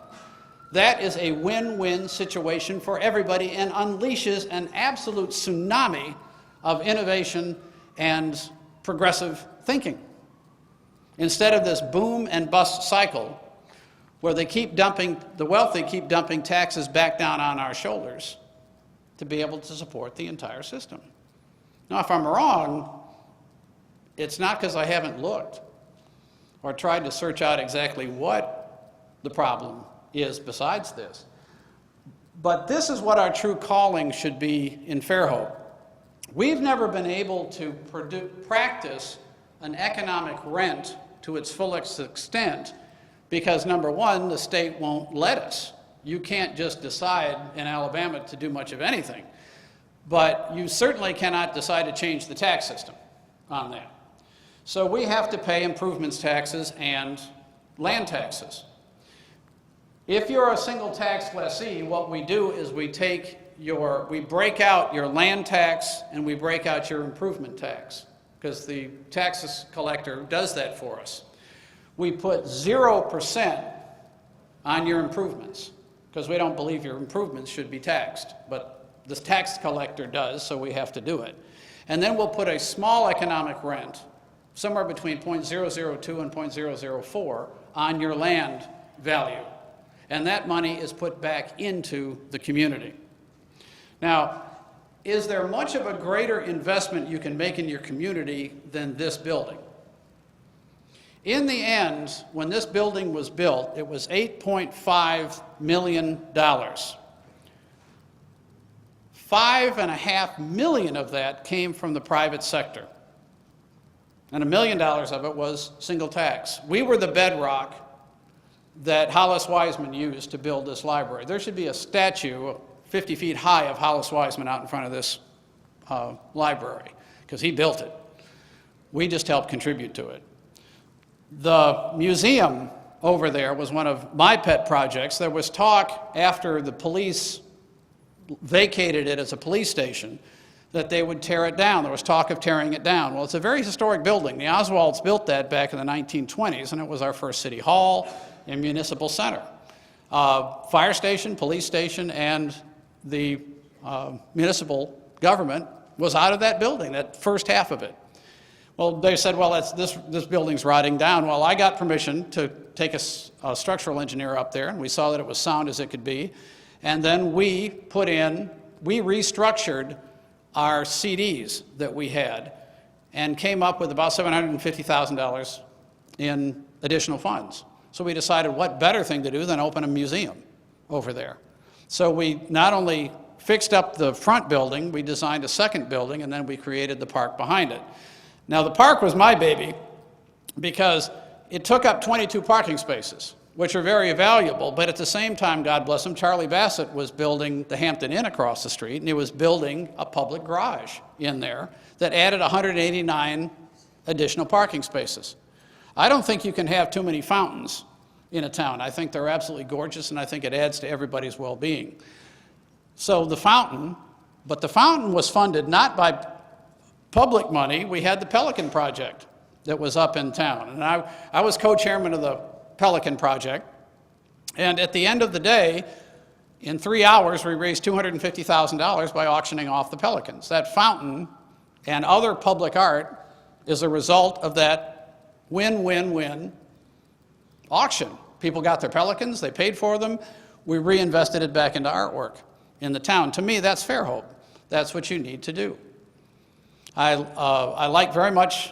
that is a win-win situation for everybody and unleashes an absolute tsunami of innovation and progressive thinking. instead of this boom and bust cycle where the wealthy keep dumping taxes back down on our shoulders to be able to support the entire system. Now, if I'm wrong, it's not because I haven't looked or tried to search out exactly what the problem is besides this. But this is what our true calling should be in Fairhope. We've never been able to practice an economic rent to its fullest extent because, number one, the state won't let us. You can't just decide in Alabama to do much of anything. But you certainly cannot decide to change the tax system on that. So we have to pay improvements taxes and land taxes. If you're a single tax lessee, what we do is we break out your land tax and we break out your improvement tax, because the taxes collector does that for us. We put 0% on your improvements, because we don't believe your improvements should be taxed, but the tax collector does, so we have to do it. And then we'll put a small economic rent, somewhere between 0.002 and 0.004, on your land value. And that money is put back into the community. Now, is there much of a greater investment you can make in your community than this building? In the end, when this building was built, it was $8.5 million. $5.5 million of that came from the private sector. And $1 million of it was single tax. We were the bedrock that Hollis Wiseman used to build this library. There should be a statue 50 feet high of Hollis Wiseman out in front of this library, because he built it. We just helped contribute to it. The museum over there was one of my pet projects. There was talk after the police vacated it as a police station that they would tear it down. There was talk of tearing it down. Well, it's a very historic building. The Oswalds built that back in the 1920s, and it was our first city hall and municipal center. Fire station, police station, and the municipal government was out of that building, that first half of it. Well, they said, well, this building's rotting down. Well, I got permission to take a structural engineer up there, and we saw that it was sound as it could be. And then we restructured our CDs that we had and came up with about $750,000 in additional funds. So we decided what better thing to do than open a museum over there. So we not only fixed up the front building, we designed a second building, and then we created the park behind it. Now, the park was my baby because it took up 22 parking spaces, which are very valuable, but at the same time, God bless him, Charlie Bassett was building the Hampton Inn across the street, and he was building a public garage in there that added 189 additional parking spaces. I don't think you can have too many fountains in a town. I think they're absolutely gorgeous, and I think it adds to everybody's well-being. So the fountain was funded not by public money. We had the Pelican Project that was up in town, and I was co-chairman of the Pelican Project, and at the end of the day, in 3 hours, we raised $250,000 by auctioning off the Pelicans. That fountain and other public art is a result of that win-win-win auction. People got their Pelicans, they paid for them, we reinvested it back into artwork in the town. To me, that's Fairhope. That's what you need to do. I like very much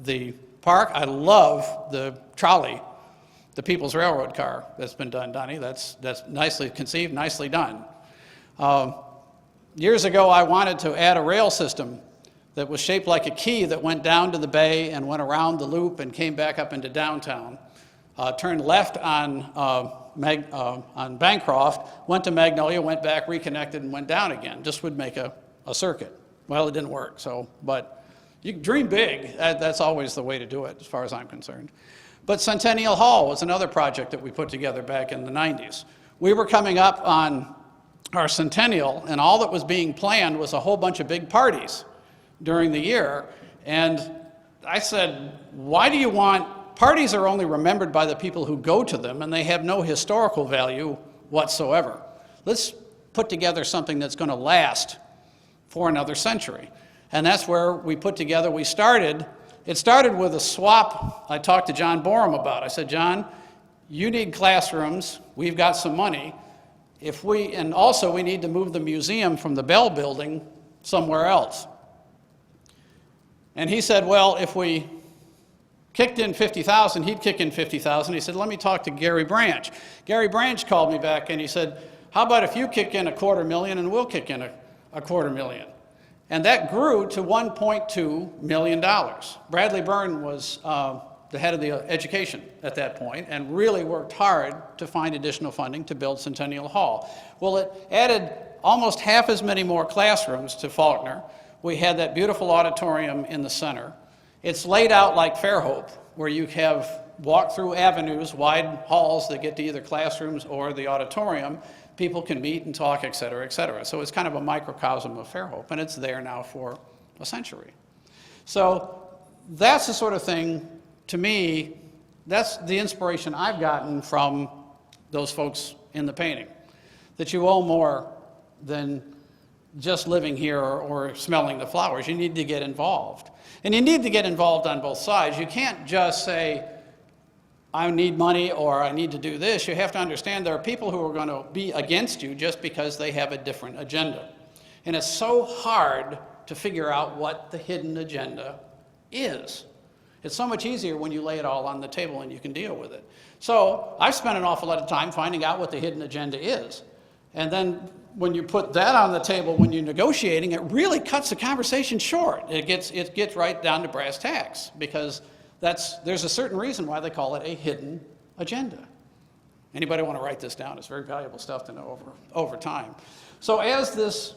the park. I love the trolley, the People's Railroad car that's been done, Donnie. That's nicely conceived, nicely done. Years ago, I wanted to add a rail system that was shaped like a key that went down to the bay and went around the loop and came back up into downtown, turned left on Bancroft, went to Magnolia, went back, reconnected, and went down again. Just would make a circuit. Well, it didn't work, but you can dream big. That's always the way to do it, as far as I'm concerned. But Centennial Hall was another project that we put together back in the 90s. We were coming up on our centennial, and all that was being planned was a whole bunch of big parties during the year. And I said, why do you want, parties are only remembered by the people who go to them, and they have no historical value whatsoever. Let's put together something that's going to last for another century. And that's where we started it started with a swap I talked to John Borum about. I said, John, you need classrooms, we've got some money. And also we need to move the museum from the Bell building somewhere else. And he said, well, if we kicked in $50,000, he'd kick in $50,000. He said, let me talk to Gary Branch. Gary Branch called me back and he said, how about if you kick in $250,000 and we'll kick in $250,000? And that grew to $1.2 million. Bradley Byrne was the head of the education at that point and really worked hard to find additional funding to build Centennial Hall. Well, it added almost half as many more classrooms to Faulkner. We had that beautiful auditorium in the center. It's laid out like Fairhope, where you have walk-through avenues, wide halls that get to either classrooms or the auditorium. People can meet and talk, et cetera, et cetera. So it's kind of a microcosm of Fairhope, and it's there now for a century. So that's the sort of thing, to me, that's the inspiration I've gotten from those folks in the painting, that you owe more than just living here or smelling the flowers. You need to get involved. And you need to get involved on both sides. You can't just say, I need money or I need to do this. You have to understand there are people who are going to be against you just because they have a different agenda. And it's so hard to figure out what the hidden agenda is. It's so much easier when you lay it all on the table and you can deal with it. So I've spent an awful lot of time finding out what the hidden agenda is. And then when you put that on the table when you're negotiating, it really cuts the conversation short. It gets right down to brass tacks because there's a certain reason why they call it a hidden agenda. Anybody want to write this down? It's very valuable stuff to know over time. So as this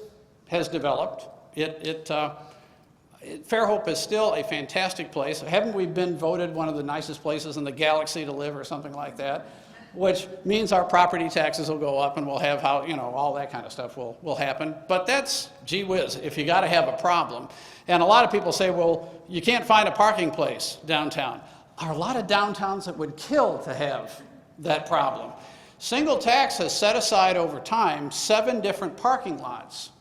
has developed, Fairhope is still a fantastic place. Haven't we been voted one of the nicest places in the galaxy to live or something like that? Which means our property taxes will go up and we'll have all that kind of stuff will happen. But that's, gee whiz, if you got to have a problem. And a lot of people say, well, you can't find a parking place downtown. There are a lot of downtowns that would kill to have that problem. Single Tax has set aside over time 7 different parking lots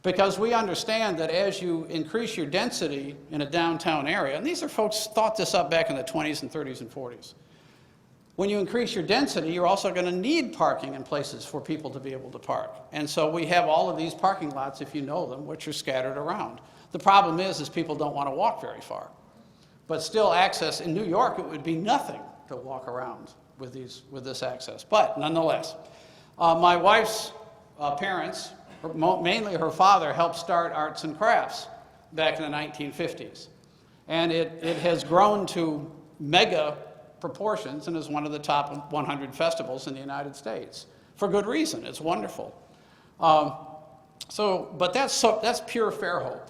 because we understand that as you increase your density in a downtown area, and these are folks thought this up back in the 20s and 30s and 40s, when you increase your density, you're also going to need parking in places for people to be able to park. And so we have all of these parking lots, if you know them, which are scattered around. The problem is people don't want to walk very far. But still access, in New York, it would be nothing to walk around with this access. But nonetheless, my wife's parents, mainly her father, helped start arts and crafts back in the 1950s. And it has grown to mega proportions and is one of the top 100 festivals in the United States for good reason. It's wonderful. But that's pure Fairhope.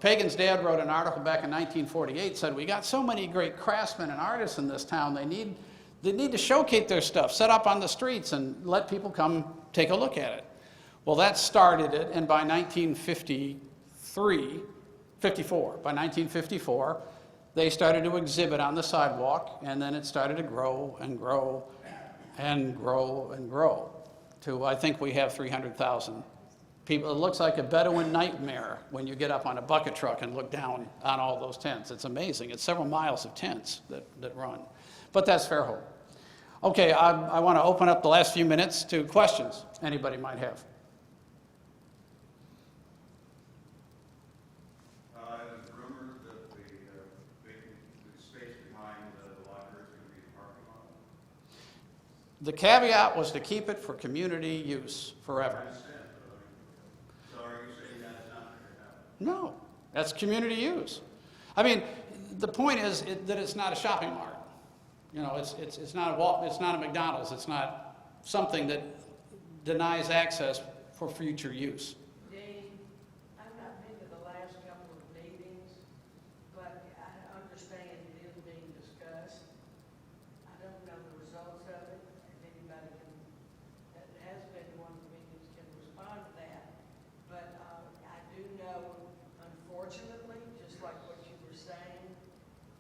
Pagan's dad wrote an article back in 1948, said we got so many great craftsmen and artists in this town. They need to showcase their stuff, set up on the streets, and let people come take a look at it. Well, that started it, and by 1954, they started to exhibit on the sidewalk, and then it started to grow and grow and grow and grow to, I think we have 300,000 people. It looks like a Bedouin nightmare when you get up on a bucket truck and look down on all those tents. It's amazing. It's several miles of tents that run. But that's Fairhope. Okay, I want to open up the last few minutes to questions anybody might have. The caveat was to keep it for community use forever. So are you saying that's not going to happen? No, that's community use. I mean, the point is that it's not a shopping mart. It's not a McDonald's. It's not something that denies access for future use. Dean, I've not been to the last couple of meetings, but I understand it is being discussed. I don't know the results of it. If anybody that has been to one of the meetings can respond to that. But I do know, unfortunately, just like what you were saying,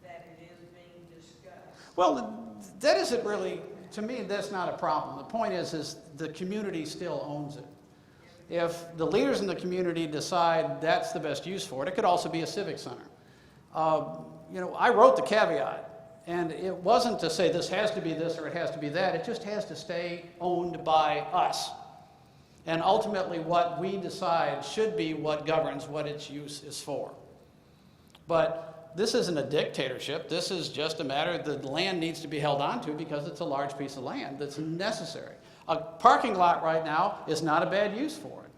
that it is being discussed. Well, that isn't really, to me, that's not a problem. The point is the community still owns it. If the leaders in the community decide that's the best use for it, it could also be a civic center. I wrote the caveat, and it wasn't to say this has to be this or it has to be that. It just has to stay owned by us. And ultimately, what we decide should be what governs what its use is for. But this isn't a dictatorship. This is just a matter that the land needs to be held onto because it's a large piece of land that's necessary. A parking lot right now is not a bad use for it.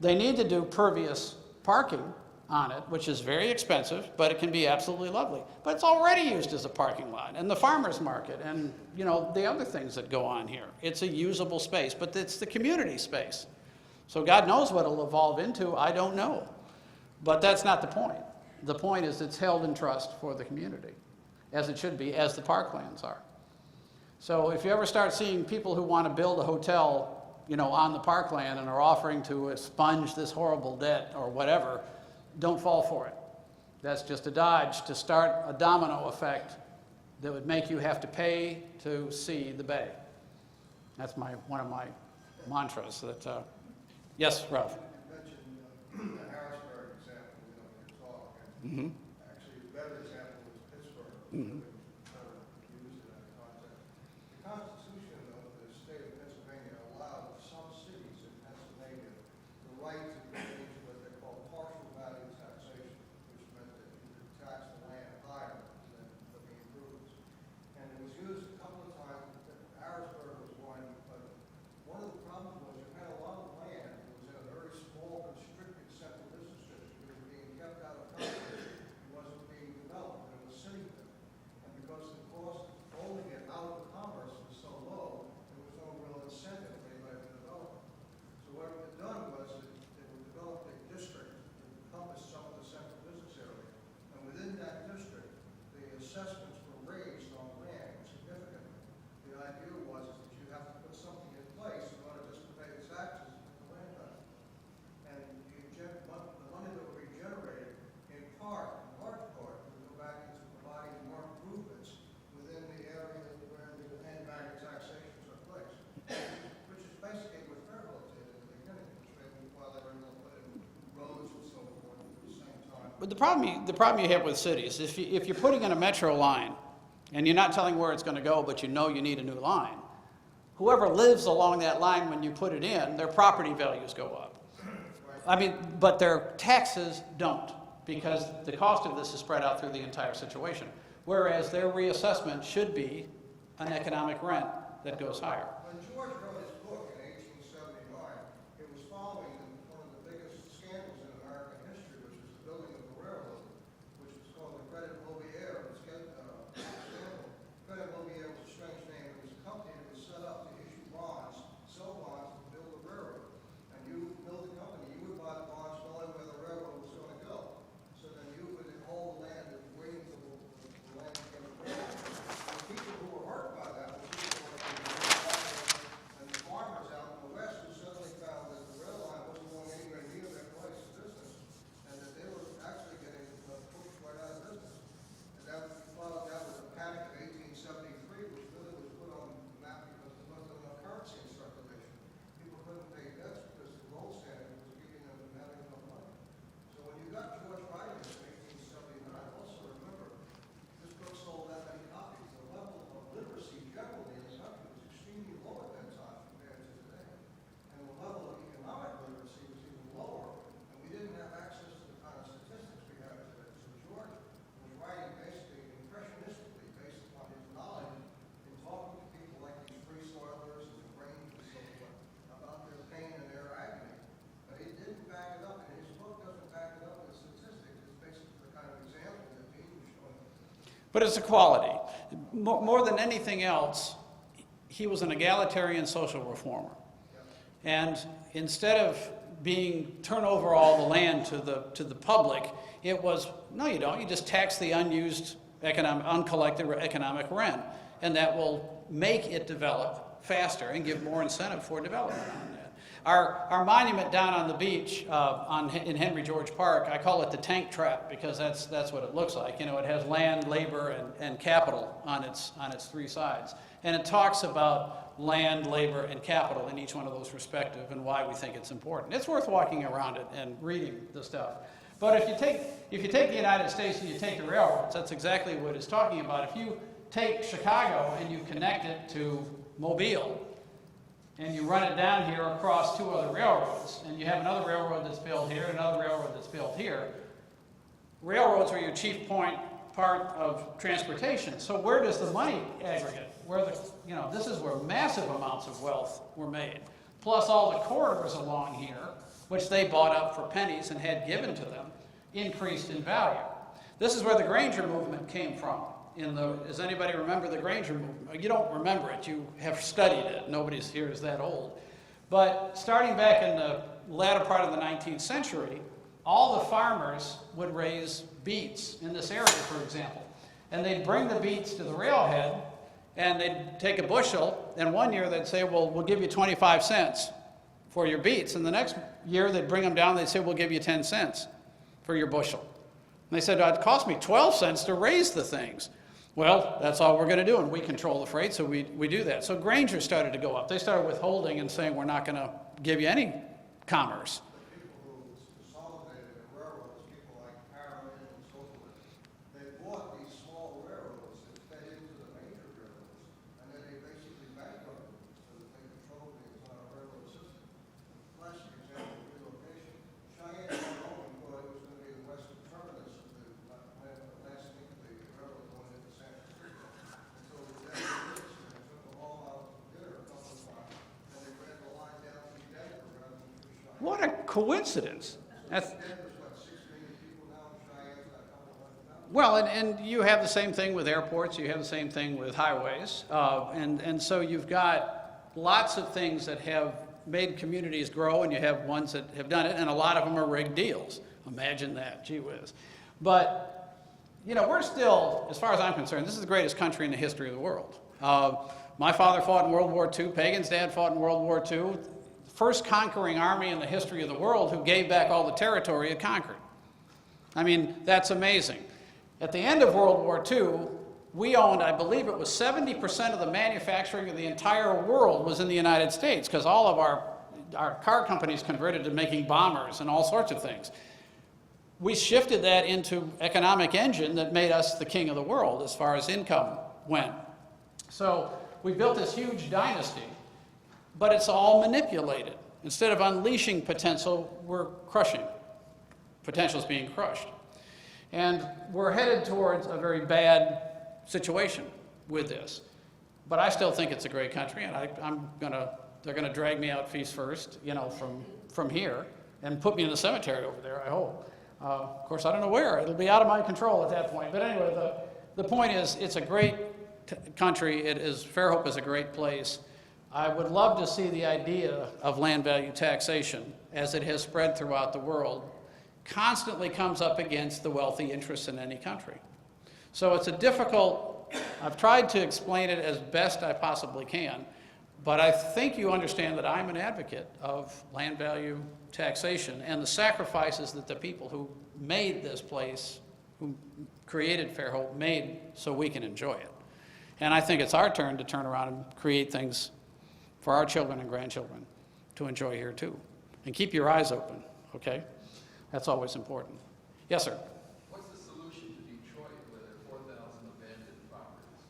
They need to do pervious parking on it, which is very expensive, but it can be absolutely lovely. But it's already used as a parking lot, and the farmer's market, and the other things that go on here. It's a usable space, but it's the community space. So God knows what it'll evolve into, I don't know. But that's not the point. The point is it's held in trust for the community, as it should be, as the parklands are. So if you ever start seeing people who want to build a hotel, on the parkland and are offering to expunge this horrible debt or whatever, don't fall for it. That's just a dodge to start a domino effect that would make you have to pay to see the bay. That's one of my mantras. Yes, Ralph? You mentioned the Harrisburg example in your talk, and Mm-hmm. actually a better example was Pittsburgh. Mm-hmm. Used in that context. The Constitution of the state of Pennsylvania allowed some cities in Pennsylvania the right to engage what they call partial value taxation, which meant that you could tax the land higher than the improvements. And it was used a couple of times. Harrisburg was one, but one of the problems was you had a lot of land that was in a very small, constricted central business district. It was being kept out of competition. It wasn't being developed, and it was sitting there. And because the cost of holding it out of commerce was so low, there was no real incentive for anybody to develop it. So what was done was that they would develop a district to encompass some of the central business area. And within that district, the assessments were raised on land significantly. The idea was that you have to put something in place in order just to pay the taxes to the landowner. And the money that would be generated in large part, would go back into providing more improvements within the area where the land value taxation took place, which is basically what Fairhope did at the beginning, while they were going to put in roads and so forth at the same time. But the problem you have with cities, if you're putting in a metro line and you're not telling where it's going to go, but you need a new line, whoever lives along that line when you put it in, their property values go up. But their taxes don't, because the cost of this is spread out through the entire situation. Whereas their reassessment should be an economic rent that goes higher. When George wrote his book in 1879, it was following one of the biggest scandals in American history, which was the building of the railroad, which was called the Credit Mobilier scandal. Credit Mobilier was a strange name. It was a company that was set up to issue bonds, sell bonds, to build the railroad. And you build a company, you would buy the bonds knowing where the railroad was going to go. So then you would hold the land and wait until the land became available. The people who were hurt by that were people and the farmers out in the west who suddenly found that the rail line wasn't going anywhere near their place of business, and that they were actually getting pushed right out of business. And that followed that with the panic of 1873, which really was put on the map because there wasn't enough currency in circulation. People couldn't pay debts because the gold standard was keeping them from having enough money. So when you got George writing this in 1879, also remember, this book sold that many copies. The level of literacy generally in the country was extremely low at that time compared to today. And the level of economic literacy was even lower. And we didn't have access to the kind of statistics we have today. So George was writing basically impressionistically based upon his knowledge in talking to people like these free soilers and the Grange and so forth about their pain and their agony. But he didn't back it up, and his book doesn't back it up with statistics. It's basically the kind of example that Dean was showing. But it's equality. More than anything else, he was an egalitarian social reformer. And instead of turn over all the land to the public, it was, no you don't, you just tax the uncollected economic rent, and that will make it develop faster and give more incentive for development on that. Our monument down on the beach in Henry George Park, I call it the tank trap because that's what it looks like. It has land, labor, and capital on its three sides. And it talks about land, labor, and capital in each one of those respective and why we think it's important. It's worth walking around it and reading the stuff. But if you take the United States and you take the railroads, that's exactly what it's talking about. If you take Chicago and you connect it to Mobile, and you run it down here across two other railroads, and you have another railroad that's built here, another railroad that's built here, railroads are your chief part of transportation. So where does the money aggregate? This is where massive amounts of wealth were made. Plus all the corridors along here, which they bought up for pennies and had given to them, increased in value. This is where the Granger movement came from. Does anybody remember the Granger movement? You don't remember it, you have studied it. Nobody here is that old. But starting back in the latter part of the 19th century, all the farmers would raise beets in this area, for example. And they'd bring the beets to the railhead, and they'd take a bushel, and one year they'd say, well, we'll give you 25 cents for your beets. And the next year they'd bring them down, they'd say, we'll give you 10 cents for your bushel. And they said, it cost me 12 cents to raise the things. Well, that's all we're going to do, and we control the freight, so we do that. So Granger started to go up. They started withholding and saying, we're not going to give you any commerce. The people who consolidated the railroads, people like Farrell and so forth, they bought these small railroads that fed into the major railroads, and then they basically bankrupted them so that they controlled the entire railroad system. Classic example of relocation. Cheyenne alone thought it was going to be the western terminus of the last link of the railroad going into San Francisco. Until the day of the and took them all out to dinner a couple of times, and they ran the line down to Denver rather than through Cheyenne. What a coincidence. That's, Denver's got 6 million people now, and Cheyenne's got a couple of hundred thousand. well, and you have the same thing with airports, you have the same thing with highways, and so you've got lots of things that have made communities grow, and you have ones that have done it, and a lot of them are rigged deals. Imagine that, gee whiz. But, we're still, as far as I'm concerned, this is the greatest country in the history of the world. My father fought in World War II, Pagan's dad fought in World War II. First conquering army in the history of the world who gave back all the territory it conquered. I mean, that's amazing. At the end of World War II, we owned, I believe it was 70% of the manufacturing of the entire world was in the United States, because all of our car companies converted to making bombers and all sorts of things. We shifted that into economic engine that made us the king of the world as far as income went. So we built this huge dynasty, but it's all manipulated. Instead of unleashing potential, we're crushing. Potential's being crushed. And we're headed towards a very bad situation with this. But I still think it's a great country, and they're gonna drag me out feast first, from here, and put me in the cemetery over there, I hope. Of course, I don't know where. It'll be out of my control at that point. But anyway, the point is, it's a great country. Fairhope is a great place. I would love to see the idea of land value taxation, as it has spread throughout the world, constantly comes up against the wealthy interests in any country. So it's I've tried to explain it as best I possibly can, but I think you understand that I'm an advocate of land value taxation and the sacrifices that the people who made this place, who created Fairhope, made so we can enjoy it. And I think it's our turn to turn around and create things for our children and grandchildren to enjoy here too. And keep your eyes open, okay? That's always important. Yes, sir? What's the solution to Detroit where there are 4,000 abandoned properties?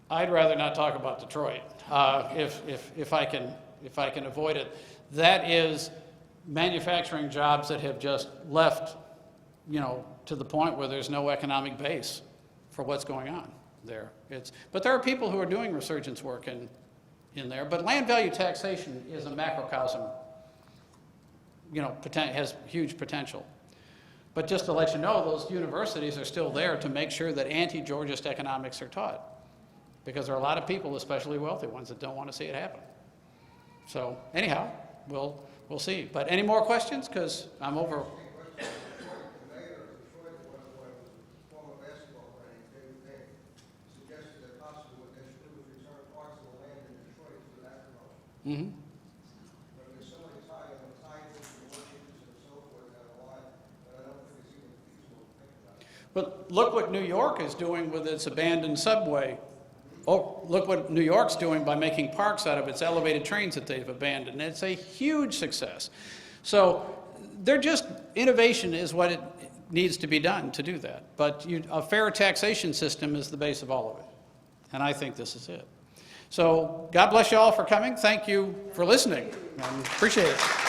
I'd rather not talk about Detroit if I can avoid it. That is manufacturing jobs that have just left, to the point where there's no economic base for what's going on there. But there are people who are doing resurgence work in there. But land value taxation is a macrocosm, has huge potential. But just to let you know, those universities are still there to make sure that anti-Georgist economics are taught. Because there are a lot of people, especially wealthy ones, that don't want to see it happen. So anyhow, we'll see. But any more questions? Because I'm over. The mayor of Detroit, at one point, was a former basketball player, David Payne, suggested that possibly what they should do is return parts of the land in Detroit to the agriculture. Mm-hmm. But there's so many titles and workers and so forth that are alive that I don't think it's even feasible to think about. But look what New York is doing with its abandoned subway. Oh, look what New York's doing by making parks out of its elevated trains that they've abandoned. It's a huge success. So they're just, innovation is what it needs to be done to do that. But a fair taxation system is the base of all of it. And I think this is it. So God bless you all for coming. Thank you for listening. Appreciate it.